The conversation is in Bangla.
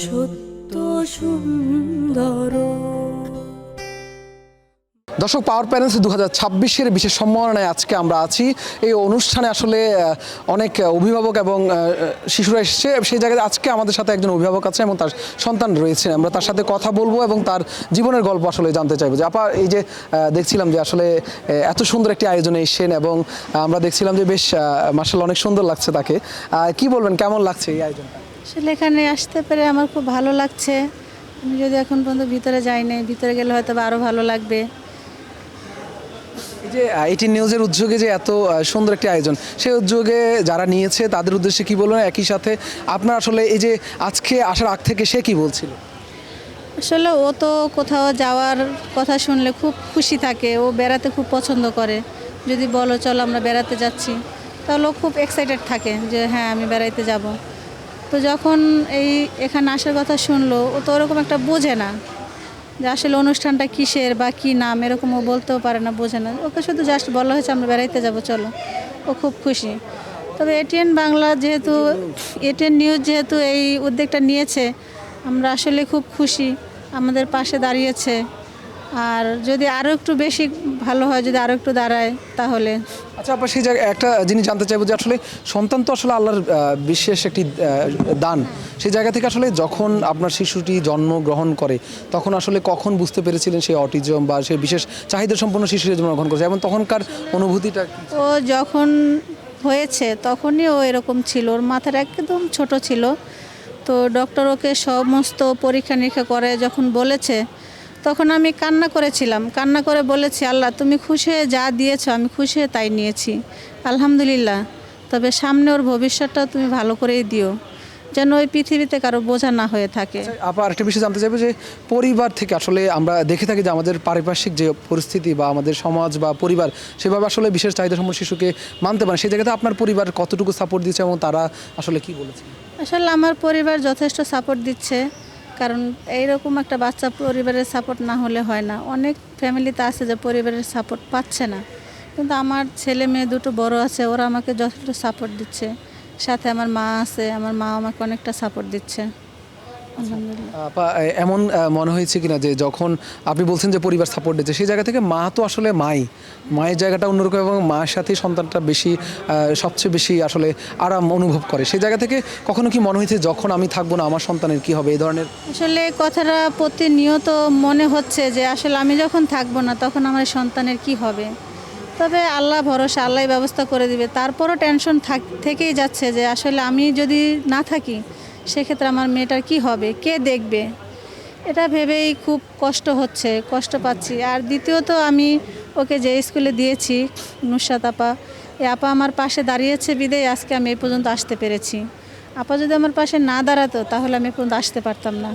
সত্য সুন্দর। দর্শক, পাওয়ার প্যারেন্টস 2026-এর বিশেষ সম্মাননায় আজকে আমরা আছি। এই অনুষ্ঠানে আসলে অনেক অভিভাবক এবং শিশুরা এসেছে। সেই জায়গায় আজকে আমাদের সাথে একজন অভিভাবক আছে এবং তার সন্তান রয়েছে। আমরা তার সাথে কথা বলবো এবং তার জীবনের গল্প আসলে জানতে চাইবো। যে আপা, এই যে দেখছিলাম যে আসলে এত সুন্দর একটি আয়োজনে এসেছেন এবং আমরা দেখছিলাম যে বেশ মাশাআল্লাহ অনেক সুন্দর লাগছে তাকে। কি বলবেন, কেমন লাগছে এই আয়োজনটা? আসলে এখানে আসতে পেরে আমার খুব ভালো লাগছে। আমি যদি এখন পর্যন্ত ভিতরে যাইনি, ভিতরে গেলে হয়তো আরও ভালো লাগবে। এই যে এইটিন নিউজের উদ্যোগে যে এত সুন্দর একটি আয়োজন, সেই উদ্যোগে যারা নিয়েছে তাদের উদ্দেশ্যে কি বলবেন? একই সাথে আপনার আসলে এই যে আজকে আসার আগ থেকে সে কি বলছিল? আসলে ও তো কোথাও যাওয়ার কথা শুনলে খুব খুশি থাকে, ও বেড়াতে খুব পছন্দ করে। যদি বলো চলো আমরা বেড়াতে যাচ্ছি, তাহলে ও খুব এক্সাইটেড থাকে যে হ্যাঁ আমি বেড়াইতে যাব। তো যখন এখানে আসার কথা শুনলো, ও তো ওরকম একটা বোঝে না যে আসলে অনুষ্ঠানটা কিসের বা কী নাম, এরকম ও বলতেও পারে না, বোঝে না। ওকে শুধু জাস্ট বলা হয়েছে আমরা বেড়াইতে যাব চলো, ও খুব খুশি। তবে এটিএন বাংলা যেহেতু, এটিএন নিউজ যেহেতু এই উদ্যোগটা নিয়েছে, আমরা আসলে খুব খুশি, আমাদের পাশে দাঁড়িয়েছে। আর যদি আরও একটু বেশি ভালো হয়, যদি আরও একটু দাঁড়ায় তাহলে। আচ্ছা আপা, সেই জায়গায় একটা জিনিস জানতে চাইবো যে আসলে সন্তান তো আসলে আল্লাহর বিশেষ একটি দান। সেই জায়গা থেকে আসলে যখন আপনার শিশুটি জন্মগ্রহণ করে, তখন আসলে কখন বুঝতে পেরেছিলেন সেই অটিজম বা সেই বিশেষ চাহিদা সম্পন্ন শিশু জন্মগ্রহণ করেছে এবং তখনকার অনুভূতিটা? ও যখন হয়েছে তখনই ও এরকম ছিল, ওর মাথাটা একদম ছোট ছিল। তো ডক্টর ওকে সমস্ত পরীক্ষা নিরীক্ষা করে যখন বলেছে, তখন আমি কান্না করেছিলাম, কান্না করে বলেছি আল্লাহ তুমি খুশি হয়ে যা দিয়েছো আমি খুশি হয়ে তাই নিয়েছি, আলহামদুলিল্লাহ। তবে সামনে ওর ভবিষ্যৎটা তুমি ভালো করেই দিও, যেন ওই পৃথিবীতে কারো বোঝা না হয়ে থাকে। আপা, আরেকটা বিষয় জানতে চাইবো যে পরিবার থেকে আসলে আমরা দেখে থাকি যে আমাদের পারিপার্শ্বিক যে পরিস্থিতি বা আমাদের সমাজ বা পরিবার সেভাবে আসলে বিশেষ চাহিদা সম্পন্ন শিশুকে মানতে পারে। সেই জায়গাতে আপনার পরিবার কতটুকু সাপোর্ট দিচ্ছে এবং তারা আসলে কি বলেছে? আসলে আমার পরিবার যথেষ্ট সাপোর্ট দিচ্ছে, কারণ এইরকম একটা বাচ্চা পরিবারের সাপোর্ট না হলে হয় না। অনেক ফ্যামিলিতে আছে যে পরিবারের সাপোর্ট পাচ্ছে না, কিন্তু আমার ছেলে মেয়ে দুটো বড় আছে, ওরা আমাকে যথেষ্ট সাপোর্ট দিচ্ছে। সাথে আমার মা আছে, আমার মা আমাকে অনেকটা সাপোর্ট দিচ্ছে, আলহামদুলিল্লাহ। আপা, এমন মনে হয়েছে কিনা যে যখন আপনি বলছেন যে পরিবার সাপোর্ট দিচ্ছে, সেই জায়গা থেকে মা তো আসলে মায়ের জায়গাটা অন্যরকম এবং মায়ের সাথেই সন্তানটা বেশি সবচেয়ে বেশি আসলে আরাম অনুভব করে। সেই জায়গা থেকে কখনো কি মনে হয়েছে যখন আমি থাকবো না আমার সন্তানের কি হবে, এই ধরনের? আসলে কথাটা প্রতিনিয়ত মনে হচ্ছে যে আসলে আমি যখন থাকবো না তখন আমার সন্তানের কি হবে। তবে আল্লাহ ভরসা, আল্লাহ ব্যবস্থা করে দিবে। তারপরও টেনশন থেকেই যাচ্ছে যে আসলে আমি যদি না থাকি সেক্ষেত্রে আমার মেয়েটার কি হবে, কে দেখবে, এটা ভেবেই খুব কষ্ট হচ্ছে, কষ্ট পাচ্ছি। আর দ্বিতীয়ত আমি ওকে যে স্কুলে দিয়েছি, নুসরাত আপা, এই আপা আমার পাশে দাঁড়িয়েছে বিদেয় আজকে আমি এই পর্যন্ত আসতে পেরেছি। আপা যদি আমার পাশে না দাঁড়াতো তাহলে আমি এই পর্যন্ত আসতে পারতাম না।